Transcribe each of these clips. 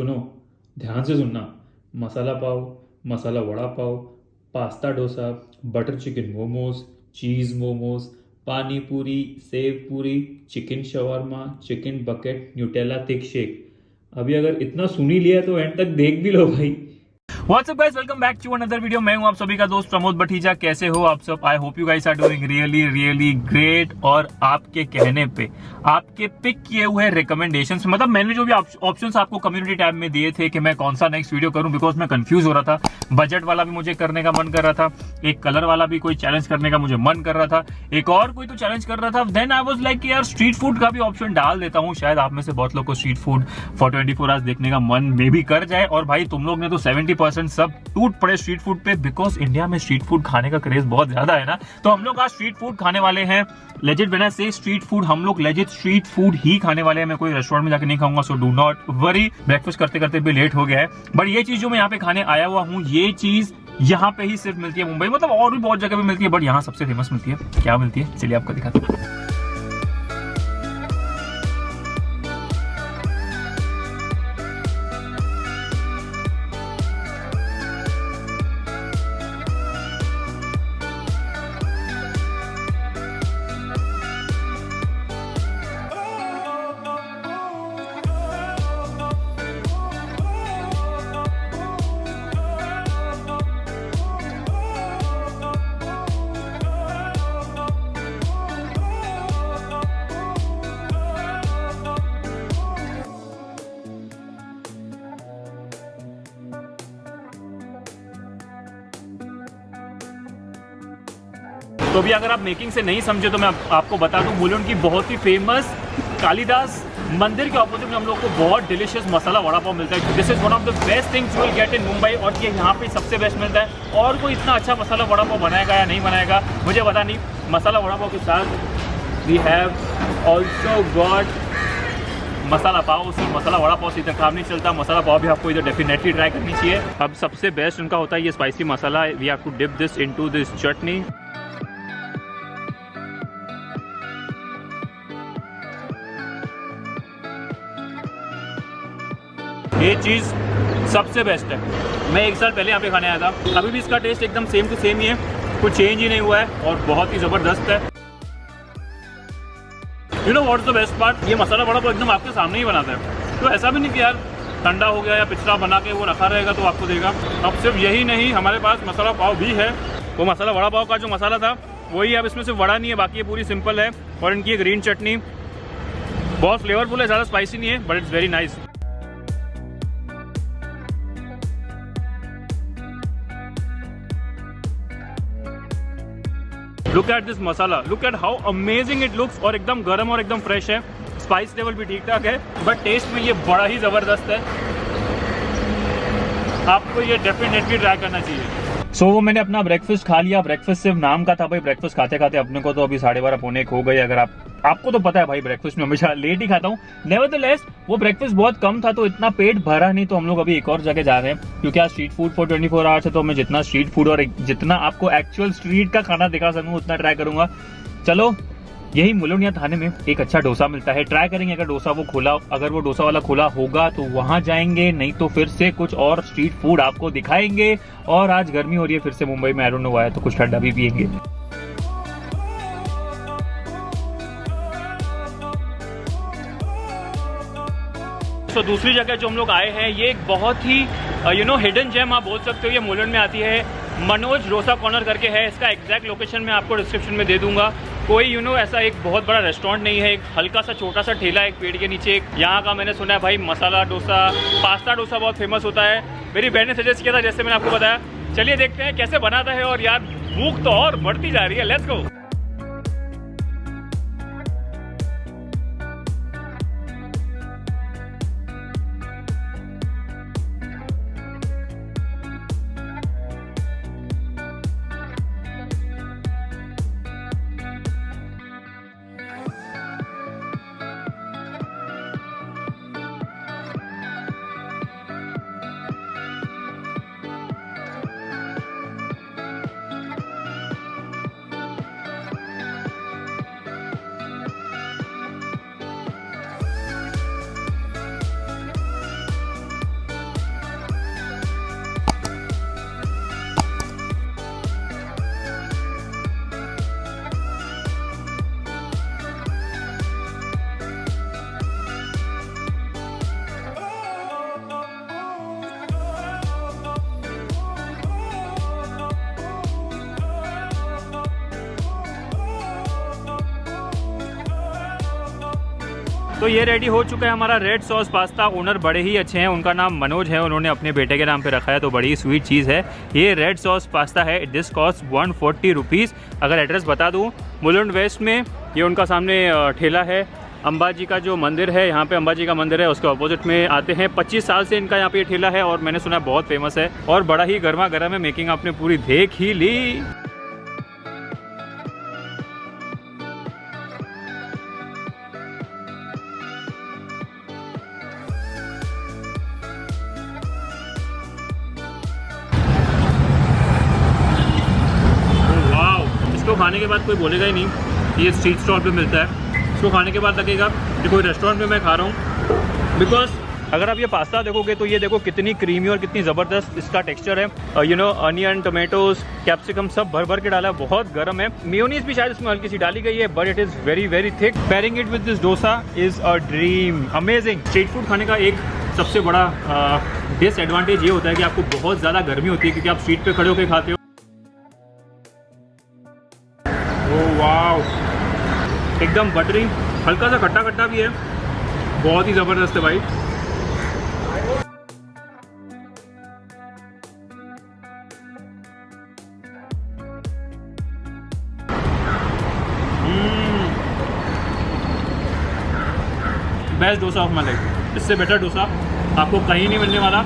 सुनो, ध्यान से सुनना। Masala pav, masala vada pav, pasta dosa, butter chicken momos, cheese momos, pani puri, sev puri, chicken shawarma, chicken bucket, Nutella thick shake. अभी अगर इतना सुन ही लिया तो एंड तक देख भी लो भाई। What's up guys, welcome back to another video. मैं हूं आप सभी का दोस्त प्रमोद भटीजा। कैसे हो आप सब? I hope you guys are doing really really great. और आपके कहने पे, आपके पिक किए हुए रिकमेंडेशंस, मतलब मैंने जो भी ऑप्शंस आपको कम्युनिटी टैब में दिए थे कि मैं कौन सा नेक्स्ट वीडियो करूं, बिकॉज मैं कंफ्यूज हो रहा था। बजट वाला भी मुझे करने का मन कर रहा था, एक कलर वाला भी कोई चैलेंज करने का मुझे मन कर रहा था, एक और कोई तो चैलेंज कर रहा था। देन आई वाज लाइक यार स्ट्रीट फूड का भी ऑप्शन डाल देता हूं, शायद आप में से बहुत लोग को स्ट्रीट फूड फॉर 24 आवर्स देखने का मन में भी कर जाए। और भाई तुम लोग ने तो 70% सब टूट पड़े स्ट्रीट फूड पे, बिकॉज इंडिया में स्ट्रीट फूड खाने का क्रेज बहुत ज्यादा है ना। तो हम लोग आज स्ट्रीट फूड खाने वाले हैं। लेजिट व्हेन आई से स्ट्रीट फूड, हम लोग लेजिट स्ट्रीट फूड ही खाने वाले हैं। मैं कोई रेस्टोरेंट में जाके नहीं खाऊंगा, so do not worry. Breakfast करते करते भी लेट हो गया है, बट ये चीज जो मैं यहाँ पे खाने आया हुआ हूँ, ये चीज यहाँ पे ही सिर्फ मिलती है मुंबई, मतलब और भी बहुत जगह पे मिलती है, बट यहाँ सबसे फेमस मिलती है। क्या मिलती है चलिए आपको दिखाता हूँ। तो अभी अगर आप मेकिंग से नहीं समझे तो मैं आपको बता दूं, मुलुंड की बहुत ही फेमस कालिदास मंदिर के ऑपोजिट में हम लोग को बहुत डिलीशियस मसाला वड़ा पाव मिलता है। This is one of the best things you will get in Mumbai, और ये यहाँ पे सबसे बेस्ट मिलता है। और कोई इतना अच्छा मसाला वड़ा पाव बनाएगा या नहीं बनाएगा मुझे पता नहीं। मसाला वड़ा पाव के साथ वी हैव ऑल्सो गॉट मसाला पाव। सिर्फ मसाला वड़ा पाव से इधर काम नहीं चलता, मसाला पाव भी आपको इधर डेफिनेटली ट्राई करनी चाहिए। अब सबसे बेस्ट उनका होता है ये spicy masala. We have to dip this into this chutney. ये चीज़ सबसे बेस्ट है। मैं एक साल पहले यहाँ पे खाने आया था, अभी भी इसका टेस्ट एकदम सेम टू सेम ही है, कुछ चेंज ही नहीं हुआ है और बहुत ही ज़बरदस्त है। You know what's the best part, ये मसाला वड़ा पाव एकदम आपके सामने ही बनाता है। तो ऐसा भी नहीं कि यार ठंडा हो गया या पिछड़ा बना के वो रखा रहेगा तो आपको देगा। अब सिर्फ यही नहीं, हमारे पास मसाला पाव भी है। वो मसाला वड़ा पाव का जो मसाला था वही, अब इसमें सिर्फ वड़ा नहीं है, बाकी ये पूरी सिंपल है। और इनकी ग्रीन चटनी बहुत फ्लेवरफुल है, ज़्यादा स्पाइसी नहीं है, but it's very nice. Look at this masala, look at how amazing it looks, और एकदम गर्म और एकदम फ्रेश है। स्पाइस लेवल भी ठीक ठाक है, बट टेस्ट में ये बड़ा ही ज़बरदस्त है। आपको ये डेफिनेटली ट्राई करना चाहिए। वो मैंने अपना ब्रेकफास्ट खा लिया। ब्रेकफास्ट सिर्फ नाम का था भाई, ब्रेकफास्ट खाते खाते अपने को तो अभी 12:30 पौने 1 हो गए। अगर आपको तो पता है भाई, ब्रेकफास्ट में हमेशा लेट ही खाता हूँ। नेवरदलेस वो ब्रेकफास्ट बहुत कम था तो इतना पेट भरा नहीं, तो हम लोग अभी एक और जगह जा रहे हैं, क्योंकि आज स्ट्रीट फूड फॉर 24 आवर्स है। तो मैं जितना स्ट्रीट फूड और जितना आपको एक्चुअल स्ट्रीट का खाना दिखा सकूँ उतना ट्राई करूंगा। चलो, यही मुलुंड या थाने में एक अच्छा डोसा मिलता है, ट्राई करेंगे। अगर डोसा वो खुला, अगर वो डोसा वाला खुला होगा तो वहां जाएंगे, नहीं तो फिर से कुछ और स्ट्रीट फूड आपको दिखाएंगे। और आज गर्मी हो रही है फिर से मुंबई में, आई डोंट नो व्हाई, तो कुछ ठंडा भी पियेंगे। तो दूसरी जगह जो हम लोग आए हैं, ये एक बहुत ही हिडन जेम आप बोल सकते हो, ये मुलुंड में आती है। मनोज डोसा कॉर्नर करके है, इसका एग्जैक्ट लोकेशन मैं आपको डिस्क्रिप्शन में दे दूंगा। कोई ऐसा एक बहुत बड़ा रेस्टोरेंट नहीं है, एक हल्का सा छोटा सा ठेला है एक पेड़ के नीचे। यहाँ का मैंने सुना है भाई मसाला डोसा, पास्ता डोसा बहुत फेमस होता है। मेरी बहन ने सजेस्ट किया था, जैसे मैंने आपको बताया। चलिए देखते हैं कैसे बनाता है। और यार भूख तो और बढ़ती जा रही है, लेट्स गो। तो ये रेडी हो चुका है हमारा रेड सॉस पास्ता। ओनर बड़े ही अच्छे हैं, उनका नाम मनोज है, उन्होंने अपने बेटे के नाम पे रखा है, तो बड़ी ही स्वीट चीज़ है। ये रेड सॉस पास्ता है, दिस कॉस्ट 140 रुपीज़। अगर एड्रेस बता दूँ, मुलुंड वेस्ट में ये उनका सामने ठेला है। अंबाजी का जो मंदिर है, यहाँ पे अंबाजी का मंदिर है, उसके ऑपोजिट में आते हैं। 25 साल से इनका यहाँ पे ठेला है और मैंने सुना है बहुत फेमस है और बड़ा ही गर्मा गर्म है। मेकिंग आपने पूरी देख ही ली। इसको खाने के बाद कोई बोलेगा ही नहीं ये स्ट्रीट स्टॉल पे मिलता है। इसको खाने के बाद लगेगा कि कोई रेस्टोरेंट में मैं खा रहा हूँ। बिकॉज अगर आप ये पास्ता देखोगे तो ये देखो कितनी क्रीमी और कितनी ज़बरदस्त इसका टेक्सचर है। You know onion, tomatoes, capsicum सब भर भर के डाला है, बहुत गर्म है। मेयोनीज भी शायद इसमें हल्की सी डाली गई है, but it is very very thick. Pairing it with this dosa is a dream, amazing. Street food खाने का एक सबसे बड़ा डिसएडवांटेज ये होता है कि आपको बहुत ज़्यादा गर्मी होती है क्योंकि आप स्ट्रीट पर खड़े होकर खाते हो। वाव, एकदम बटरी, हल्का सा खट्टा खट्टा भी है, बहुत ही ज़बरदस्त है भाई। Best dosa of my life, इससे बेटर डोसा आपको कहीं नहीं मिलने वाला।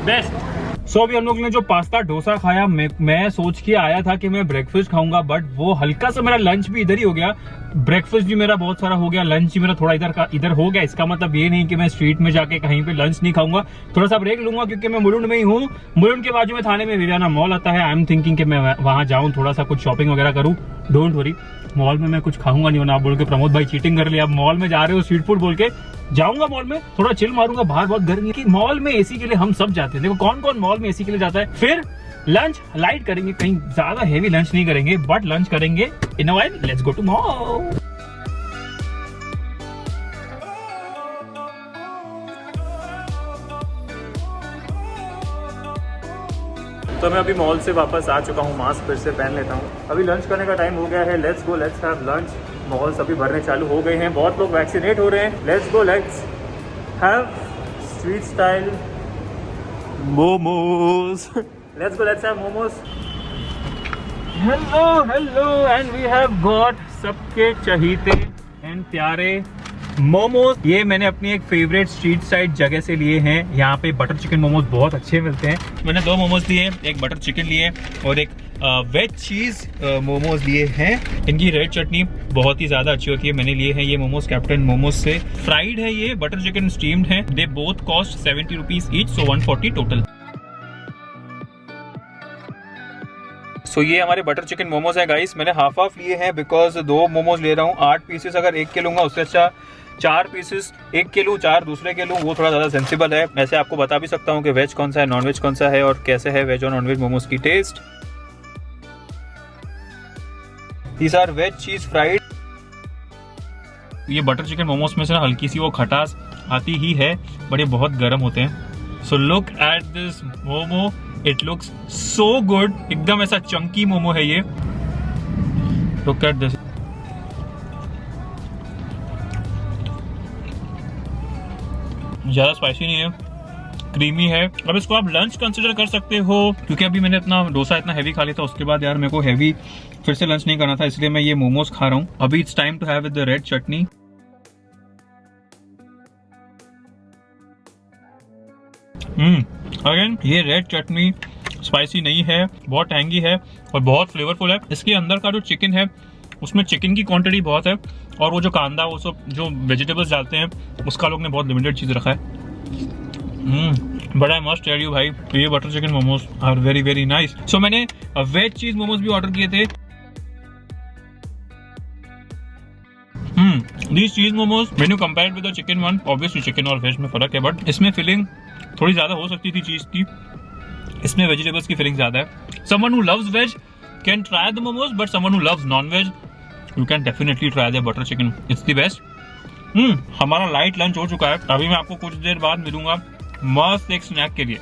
बेस्ट। सो अभी हम लोग ने जो पास्ता डोसा खाया, मैं सोच के आया था कि मैं ब्रेकफास्ट खाऊंगा, बट वो हल्का सा मेरा लंच भी इधर ही हो गया। ब्रेकफास्ट भी मेरा बहुत सारा हो गया, लंच भी मेरा थोड़ा इधर हो गया। इसका मतलब ये नहीं कि मैं स्ट्रीट में जाके कहीं पे लंच नहीं खाऊंगा, थोड़ा सा ब्रेक लूंगा क्योंकि मैं मुलुंड में ही हूँ। मुलुंड के बाजू में थाने में विवियाना मॉल आता है। आई एम थिंकिंग कि मैं वहां जाऊँ, थोड़ा सा कुछ शॉपिंग वगैरह करूँ। डोंट वरी, मॉल में मैं कुछ खाऊंगा नहीं, वरना आप बोल के प्रमोद भाई चीटिंग कर लिया। आप मॉल में जा रहे हो स्ट्रीट फूड बोल के, जाऊंगा मॉल में, थोड़ा चिल मारूंगा। बाहर बहुत गर्मी है कि मॉल में एसी के लिए हम सब जाते हैं। देखो कौन कौन मॉल में एसी के लिए जाता है। फिर लंच लाइट करेंगे, कहीं ज्यादा हेवी लंच नहीं करेंगे, बट लंच करेंगे in a while. Let's go to mall. तो मैं अभी मॉल से वापस आ चुका हूँ, मास्क फिर से पहन लेता हूँ। अभी लंच करने का टाइम हो गया है। Let's go, let's have lunch. Mall सभी भरने चालू हो गए हैं, बहुत लोग वैक्सीनेट हो रहे हैं। Let's go, let's have street style momos. Let's go, let's have momos. Hello hello, and we have got सबके चहीते एंड प्यारे मोमोज। ये मैंने अपनी एक फेवरेट स्ट्रीट साइड जगह से लिए हैं। यहाँ पे बटर चिकन मोमोज बहुत अच्छे मिलते हैं। मैंने 2 मोमोज लिए, एक बटर चिकन लिए और एक वेज चीज मोमोज लिए हैं। इनकी रेड चटनी बहुत ही ज्यादा अच्छी होती है। मैंने लिए हैं ये मोमोज कैप्टन मोमोज से। फ्राइड है ये, बटर चिकन स्टीम्ड है। They both cost 70 rupees each, so 140 total. So ये हमारे बटर चिकन मोमोज है गाइस। मैंने हाफ लिए हैं बिकॉज 2 मोमोज ले रहा हूँ। 8 पीसेस अगर एक के लूंगा उससे अच्छा 4 पीसेस एक के लूँ, 4 दूसरे के लूँ, वो थोड़ा ज़्यादा सेंसिबल है। वैसे आपको बता भी सकता हूँ कि वेज कौन सा है, नॉन वेज कौन सा है और कैसे है वेज और नॉन वेज मोमोज की taste. These are veg cheese fried। ये बटर चिकन मोमोज में से ना हल्की सी वो खटास आती ही है, बट ये बहुत गर्म होते हैं। So look at this momo, it looks so good. एकदम ऐसा चंकी मोमो है ये। Look at this. ज्यादा स्पाइसी नहीं है, क्रीमी है। अब इसको आप लंच कंसिडर कर सकते हो, क्योंकि अभी मैंने अपना डोसा इतना हैवी खा लिया था, उसके बाद यार मेरे को हैवी फिर से लंच नहीं करना था, इसलिए मैं ये मोमोज खा रहा हूँ। अभी it's time to have with the red chutney. Again ये रेड चटनी स्पाइसी नहीं है, बहुत टैंगी है और बहुत फ्लेवरफुल है। इसके अंदर का जो चिकन है उसमें चिकन की क्वांटिटी बहुत है, और वो जो कांदा वो सब जो वेजिटेबल्स डालते हैं उसका लोग ने बहुत लिमिटेड चीज रखा है। But I must tell you भाई, ये butter chicken momos are very very nice. So मैंने वेज चीज मोमोज भी ऑर्डर किए थे। These cheese momos, when you compare it with the chicken one, obviously chicken और वेज में फर्क है, बट इसमें फिलिंग थोड़ी ज्यादा हो सकती थी चीज की, इसमें वेजिटेबल्स की फिलिंग ज्यादा है। Someone who loves veg can try the momos, but someone who loves non-veg, you can definitely try the butter chicken. It's the best. हमारा लाइट लंच हो चुका है। अभी मैं आपको कुछ देर बाद मिलूंगा मस्त एक स्नैक के लिए।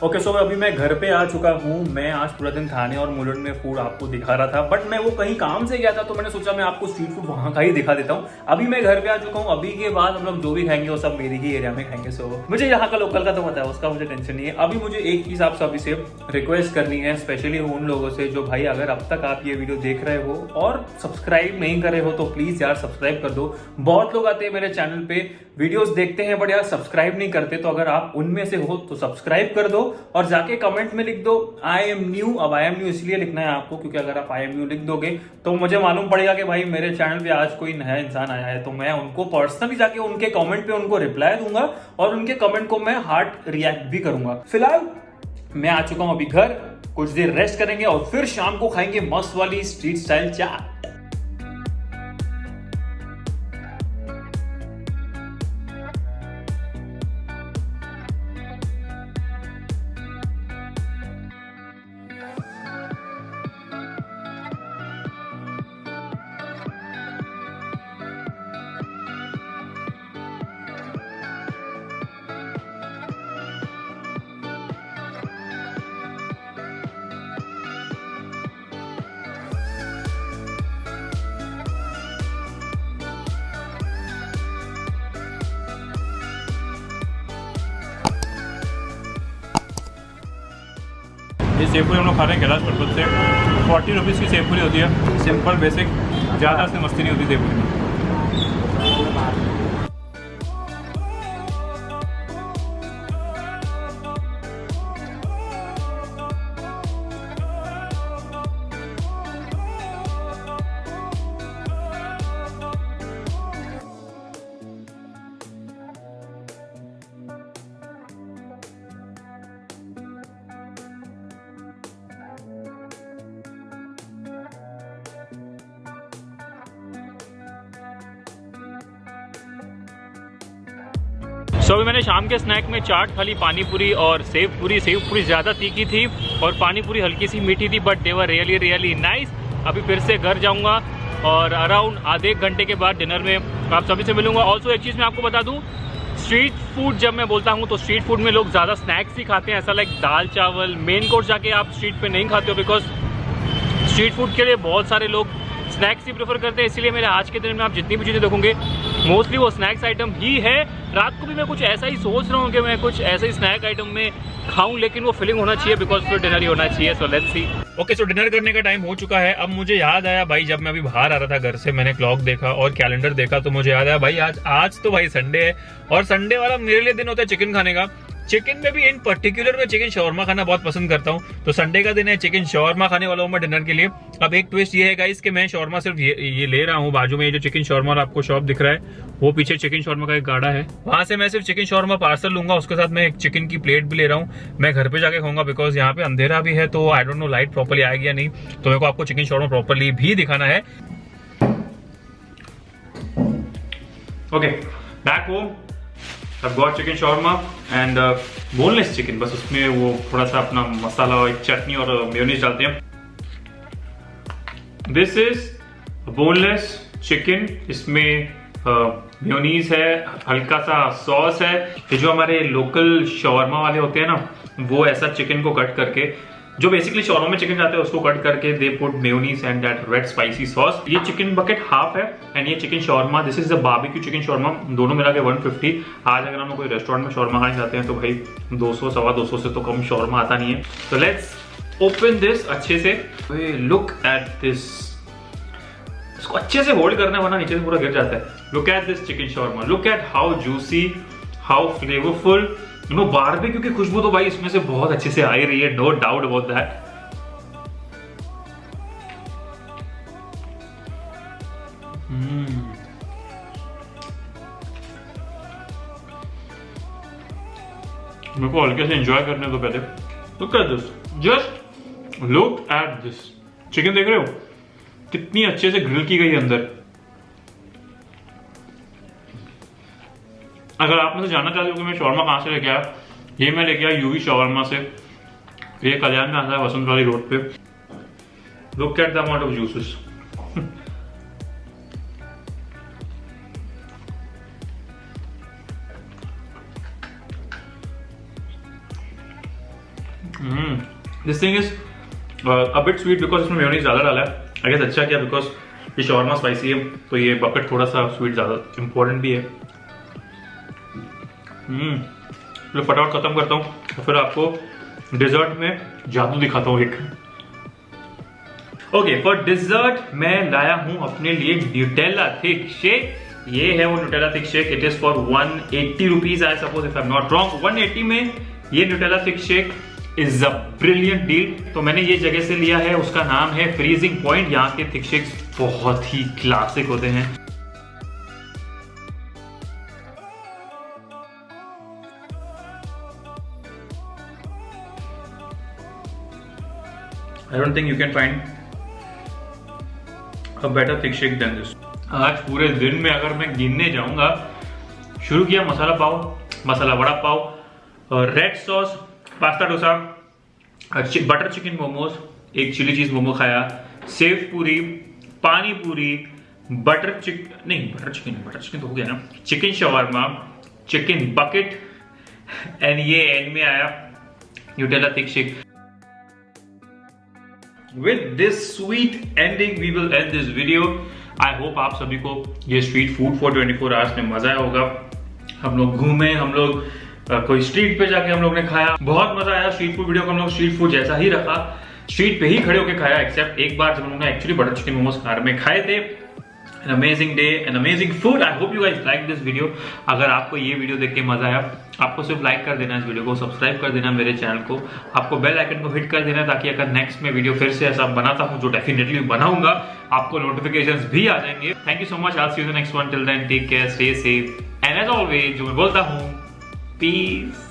ओके सो अभी मैं घर पे आ चुका हूँ। मैं आज पूरा दिन खाने और मुलुंड में फूड आपको दिखा रहा था, बट मैं वो कहीं काम से गया था तो मैंने सोचा मैं आपको स्ट्रीट फूड वहाँ का ही दिखा देता हूँ। अभी मैं घर पे आ चुका हूँ। अभी के बाद हम लोग जो भी खाएंगे वो सब मेरी ही एरिया में खाएंगे। सो मुझे यहाँ का लोकल का तो पता है, उसका मुझे टेंशन नहीं है। अभी मुझे एक चीज आप सभी से रिक्वेस्ट करनी है, स्पेशली उन लोगों से जो भाई अगर अब तक आप ये वीडियो देख रहे हो और सब्सक्राइब नहीं करे हो तो प्लीज यार सब्सक्राइब कर दो। बहुत लोग आते हैं मेरे चैनल पे, वीडियोस देखते हैं बट यार सब्सक्राइब नहीं करते। तो अगर आप उनमें से हो तो सब्सक्राइब कर दो और जाके कमेंट में लिख दो आई एम न्यू। अब आई एम न्यू इसलिए लिखना है आपको क्योंकि अगर आप आई एम न्यू लिख दोगे तो मुझे मालूम पड़ेगा कि भाई मेरे चैनल पे आज कोई नया इंसान आया है, तो मैं उनको पर्सनली जाके उनके कमेंट पे उनको रिप्लाई दूंगा और उनके कमेंट को मैं हार्ट रिएक्ट भी करूंगा। फिलहाल मैं आ चुका हूं अभी घर, कुछ देर रेस्ट करेंगे और फिर शाम को खाएंगे मस्त वाली स्ट्रीट स्टाइल चाट। ये सेव पूरी हम लोग खा रहे हैं कैलाश पर्वत से। 40 रुपीज़ की सेव पूरी होती है, सिंपल बेसिक, ज़्यादा से मस्ती नहीं होती सेव पूरी में। सो अभी मैंने शाम के स्नैक में चाट खाली, पानी पूरी और सेव पूरी ज़्यादा तीखी थी और पानी पूरी हल्की सी मीठी थी, but they were really really nice. अभी फिर से घर जाऊंगा और अराउंड आधे एक घंटे के बाद डिनर में आप सभी से मिलूंगा। ऑल्सो एक चीज़ मैं आपको बता दूं, स्ट्रीट फूड जब मैं बोलता हूं तो स्ट्रीट फूड में लोग ज़्यादा स्नैक्स ही खाते हैं, ऐसा लाइक दाल चावल। मेन कोर्स जाके आप स्ट्रीट पे नहीं खाते हो बिकॉज स्ट्रीट फूड के लिए बहुत सारे लोग स्नैक्स ही प्रेफर करते हैं। इसलिए मेरे आज के दिन में आप जितनी भी चीज़ें देखोगे मोस्टली वो स्नैक्स आइटम ही है। रात को भी मैं कुछ ऐसा ही सोच रहा हूँ कि मैं कुछ ऐसा ही स्नैक आइटम में खाऊं, लेकिन वो फीलिंग होना चाहिए बिकॉज फिर डिनर ही होना चाहिए। So let's see. Okay so dinner करने का टाइम हो चुका है। अब मुझे याद आया भाई, जब मैं अभी बाहर आ रहा था घर से, मैंने क्लॉक देखा और कैलेंडर देखा तो मुझे याद आया भाई आज तो भाई संडे है और संडे वाला मेरे लिए दिन होता है चिकन खाने का। चिकन में भी इन पर्टिकुलर मैं चिकन शॉर्मा खाना बहुत पसंद करता हूँ, तो संडे का दिन है, चिकन शॉर्मा खाने वाला हूँ मैं डिनर के लिए। अब एक ट्विस्ट ये है गाइस कि मैं शॉर्मा सिर्फ ये ले रहा हूँ, बाजू में ये जो चिकन शॉर्मा आपको शॉप दिख रहा है वो पीछे चिकन शॉर्मा का एक गाड़ा है, वहां से मैं सिर्फ चिकन शॉर्मा पार्सल लूंगा। उसके साथ मैं एक चिकन की प्लेट भी ले रहा हूँ, मैं घर पे जाके खाऊंगा बिकॉज यहाँ पे अंधेरा भी है तो I don't know light properly आएगी या नहीं, तो मेरे को आपको चिकन शॉर्मा प्रॉपर्ली भी दिखाना है। Okay back home, I've got chicken shawarma and boneless chicken, बस उसमें वो थोड़ा सा अपना मसाला और चटनी और मेयोनीज डालते हैं। This is boneless chicken, इसमें मेयोनीज है, हल्का सा सॉस है। ये जो हमारे लोकल शॉर्मा वाले होते हैं ना, वो ऐसा चिकन को कट करके, जो बेसिकली शॉर्मा में चिकन जाते हैं उसको कट करके they put mayonnaise and that red spicy sauce. ये चिकन बकेट हाफ है एंड ये chicken shawarma, this is the barbecue chicken shawarma, दोनों मिला के 150। आज अगर हम लोग कोई रेस्टोरेंट में शॉर्मा खाने जाते हैं तो भाई 200 सवा 200 से तो कम शॉर्मा आता नहीं है। तो लेट्स ओपन दिस अच्छे से। लुक एट दिस, इसको अच्छे से होल्ड करना है वरना नीचे से पूरा गिर जाता है। Look at this chicken shawarma, look at how juicy, how flavourful. No barbecue की खुशबू तो भाई इसमें से बहुत अच्छे से आ ही रही है, नो डाउट अबाउट दैट। मेरे को हल्के से एंजॉय करने दो पहले। Look at this, just look at this chicken, देख रहे हो कितनी अच्छे से ग्रिल की गई अंदर। अगर आप मुझे जानना चाहते हो कि मैं शॉर्मा कहाँ से लेके आया, ये मैं लेके आया यूवी शॉर्मा से, ये कल्याण में आता है वसंत वाली रोड पे। Look at the amount of juices. This thing is a bit sweet because इसमें मेयोनीज ज़्यादा डाला है। आई गेस अच्छा किया बिकॉज ये शॉर्मा स्पाइसी है तो ये बकेट थोड़ा सा स्वीट ज़्यादा इंपॉर्टेंट भी है। तो फटाफट खत्म करता हूँ तो फिर आपको डिजर्ट में जादू दिखाता हूँ एक। ओके, फॉर डिजर्ट मैं लाया हूँ अपने लिए न्यूटेला थिक शेक। ये है वो Nutella thick shake. It is for 180 rupees I suppose if I am not wrong. 180 में ये Nutella thick shake is a brilliant deal. तो मैंने ये जगह से लिया है, उसका नाम है फ्रीजिंग पॉइंट। यहाँ के थिक शेक्स बहुत ही क्लासिक होते हैं। I don't think you can find a better thick shake than this. आज पूरे दिन में अगर मैं गिनने जाऊंगा, शुरू किया masala pav, masala vada pav, red sauce, pasta dosa, butter chicken momos, एक चिली चीज मोमो खाया, सेव पूरी, पानी पूरी, बटर चिकन तो हो गया ना, chicken shawarma, chicken bucket and ये एंड में आया Nutella thick shake. With this sweet ending, we will end this video. I hope आप सभी को ये स्ट्रीट फूड फॉर 24 आवर्स में मजा आया होगा। हम लोग घूमे, हम लोग कोई स्ट्रीट पे जाके हम लोग ने खाया, बहुत मजा आया। स्ट्रीट फूड वीडियो को हम लोग स्ट्रीट फूड जैसा ही रखा, स्ट्रीट पे ही खड़े होकर खाया, एक्सेप्ट एक बार जब हम लोग ने actually butter chicken momos car में खाए थे। An amazing day, an amazing food. I hope you guys like this video. अगर आपको ये वीडियो देख के मजा आया, आपको सिर्फ लाइक कर देना इस वीडियो को, सब्सक्राइब कर देना मेरे चैनल को, आपको बेल आइकन को हिट कर देना ताकि अगर नेक्स्ट में वीडियो फिर से ऐसा बनाता हूँ, जो डेफिनेटली बनाऊंगा, आपको नोटिफिकेशंस भी आ जाएंगे। Thank you so much. I'll see you in the next one. Till then, take care, stay safe, and as always, जो मैं बोलता हूँ, peace.